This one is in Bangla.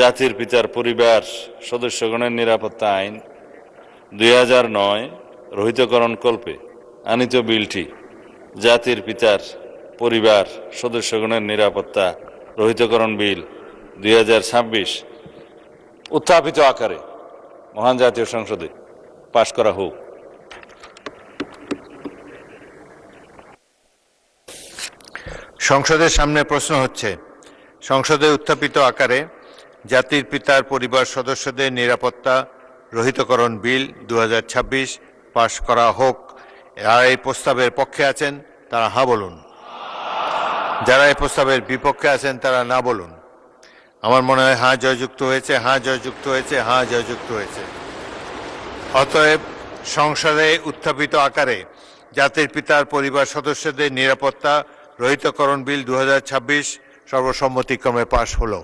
জাতির পিতার পরিবার সদস্যগণের নিরাপত্তা আইন 2009 রহিতকরণ কল্পে আনিত বিলটি জাতির পিতার পরিবার সদস্যগণের নিরাপত্তা রহিতকরণ বিল 2026 উত্থাপিত আকারে মহান জাতীয় সংসদে পাশ করা হোক। সংসদের সামনে প্রশ্ন হচ্ছে, সংসদে উত্থাপিত আকারে জাতির পিতার পরিবার সদস্যদের নিরাপত্তা রহিতকরণ বিল 2026 পাশ করা হোক। আর এই প্রস্তাবের পক্ষে আছেন তারা হ্যাঁ বলুন, যারা এই প্রস্তাবের বিপক্ষে আছেন তারা না বলুন। আমার মনে হয় হ্যাঁ জয়যুক্ত হয়েছে, হ্যাঁ জয়যুক্ত হয়েছে, হ্যাঁ জয়যুক্ত হয়েছে। অতএব সংসদে উত্থাপিত আকারে জাতির পিতার পরিবার সদস্যদের নিরাপত্তা রহিতকরণ বিল 2026 সর্বসম্মতিক্রমে পাশ হলো।